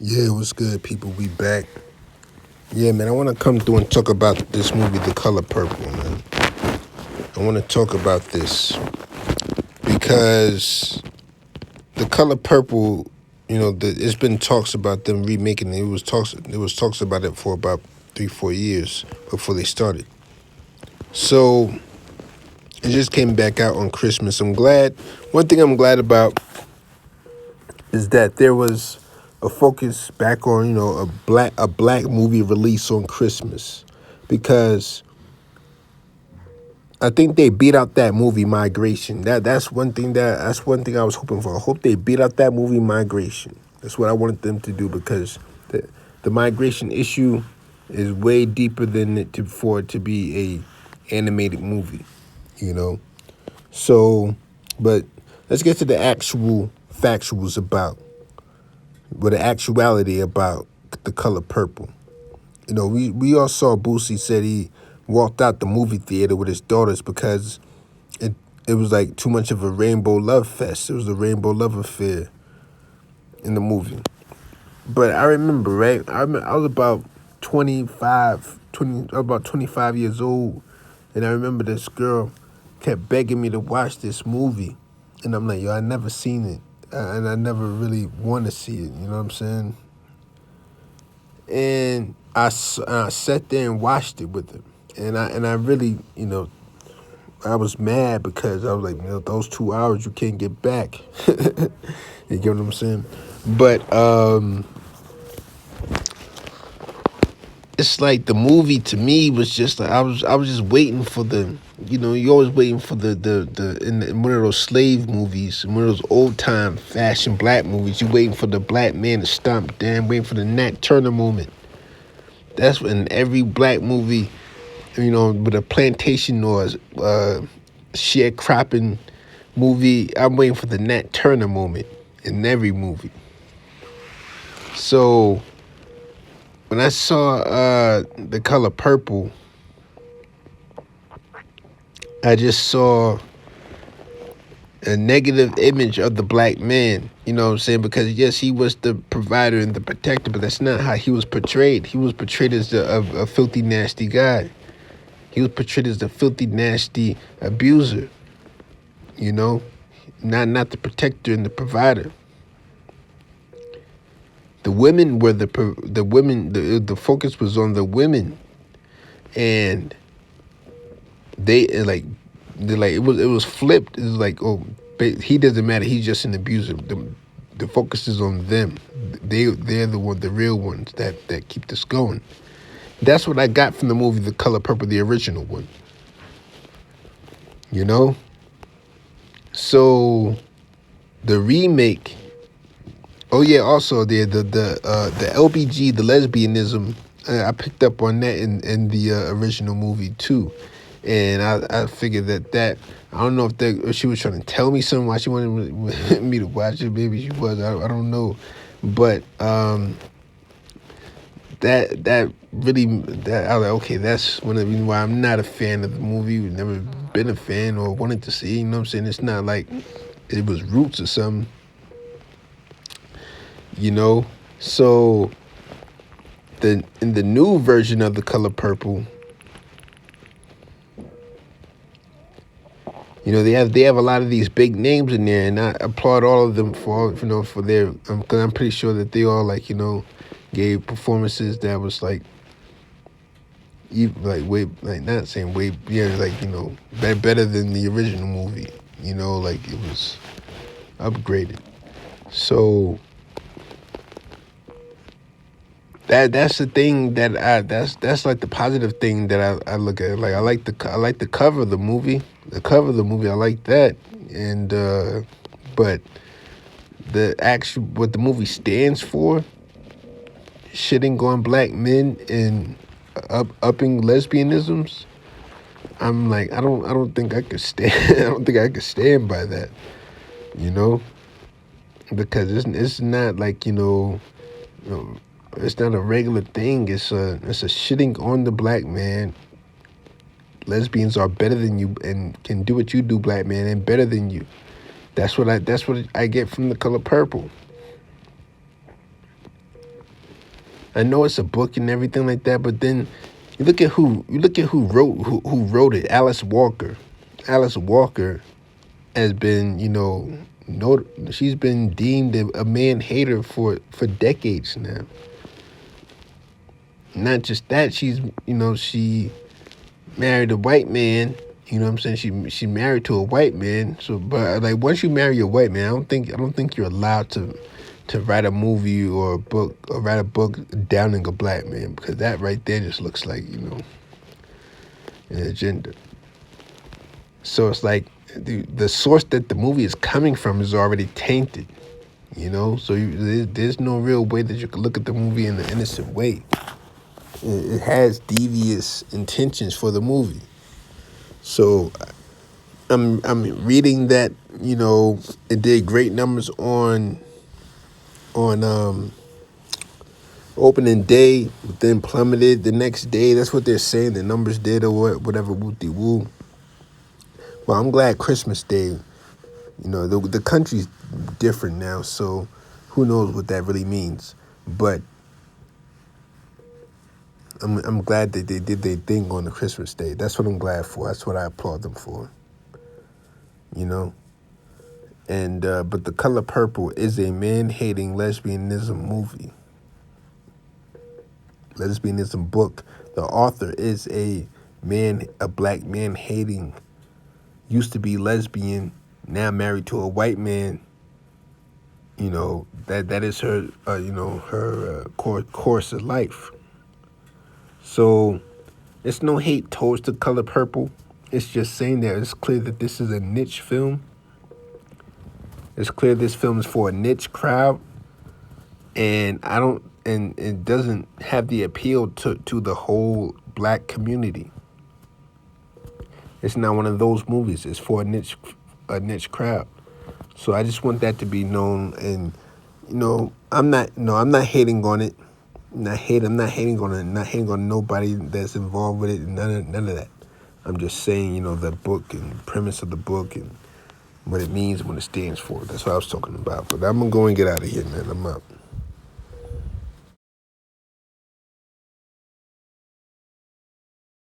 Yeah, what's good, people? We back. Yeah, man, I want to come through and talk about this movie, The Color Purple, man. I want to talk about this because The Color Purple, it's been talks about them remaking it. It was talks about it for about 3-4 years before they started. So it just came back out on Christmas. I'm glad. One thing I'm glad about is that there was a focus back on a black movie release on Christmas, because I think they beat out that movie Migration. That's one thing I was hoping for. I hope they beat out that movie Migration. That's what I wanted them to do, because the migration issue is way deeper than for it to be a animated movie, you know. So, but let's get to the actual factuals about with the actuality about The Color Purple. We all saw Boosie said he walked out the movie theater with his daughters because it it was like too much of a rainbow love fest. It was a rainbow love affair in the movie. But I remember, right? I was about 25 years old, and I remember this girl kept begging me to watch this movie, and I'm like, yo, I never seen it, and I never really want to see it. You know what I'm saying? And I sat there and watched it with her, and I really, I was mad because I was like, those 2 hours you can't get back. You get what I'm saying? But it's like the movie to me was just like I was just waiting for you always waiting for in one of those slave movies, in one of those old time fashion black movies, you waiting for the black man to stomp down, waiting for the Nat Turner moment. That's when every black movie, with a plantation or sharecropping movie, I'm waiting for the Nat Turner moment in every movie. So when I saw The Color Purple, I just saw a negative image of the black man, you know what I'm saying? Because yes, he was the provider and the protector, but that's not how he was portrayed. He was portrayed as a filthy, nasty guy. He was portrayed as the filthy, nasty abuser, you know? Not the protector and the provider. The women were the women. The focus was on the women, and it was flipped. It was like, oh, he doesn't matter. He's just an abuser. The focus is on them. They're the real ones that keep this going. That's what I got from the movie The Color Purple, the original one. You know, so the remake. Oh yeah, also the LBG, the lesbianism. I picked up on that in the original movie too, and I figured that I don't know if she was trying to tell me something, why she wanted me to watch it. Maybe she was. I don't know, but that really, that I was like, okay, that's one of the reasons why I'm not a fan of the movie. Never been a fan or wanted to see. You know what I'm saying? It's not like it was Roots or something. You know, so in the new version of The Color Purple, they have a lot of these big names in there, and I applaud all of them for their, because I'm pretty sure that they all gave performances that was like way, like, not saying way, yeah, better than the original movie. Like it was upgraded. So that's the thing that's like the positive thing that I look at. Like I like the cover of the movie. The cover of the movie, I like that. And but the actual what the movie stands for, shitting on black men and upping lesbianisms, I'm like, I don't think I could stand I don't think I could stand by that, you know? Because it's not like, you know, it's not a regular thing. It's a shitting on the black man. Lesbians are better than you and can do what you do, black man, and better than you. That's what I get from The Color Purple. I know it's a book and everything like that, but then you look at who wrote it. Alice Walker. Alice Walker has been, she's been deemed a man hater for decades now. Not just that, she married a white man. You know what I'm saying? She married to a white man. So, but like once you marry a white man, I don't think you're allowed to write a movie or a book or write a book downing a black man, because that right there just looks like an agenda. So it's like the source that the movie is coming from is already tainted. So there's no real way that you can look at the movie in an innocent way. It has devious intentions for the movie. So I'm reading that it did great numbers on opening day, but then plummeted the next day. That's what they're saying. The numbers did or whatever whoop woo. Well, I'm glad Christmas Day. The country's different now, so who knows what that really means. But I'm glad that they did their thing on the Christmas Day. That's what I'm glad for. That's what I applaud them for. You know. And but The Color Purple is a man-hating lesbianism movie. Lesbianism book. The author is a black man hating, used to be lesbian, now married to a white man. That is her her course of life. So it's no hate towards The Color Purple. It's just saying that it's clear that this is a niche film. It's clear this film is for a niche crowd, and it doesn't have the appeal to the whole black community. It's not one of those movies. It's for a niche crowd. So I just want that to be known. And I'm not hating on it. I'm not hating on it. Not hating on nobody that's involved with it. None of that. I'm just saying, the book and the premise of the book and what it means, what it stands for. That's what I was talking about. But I'm gonna go and get out of here, man. I'm out.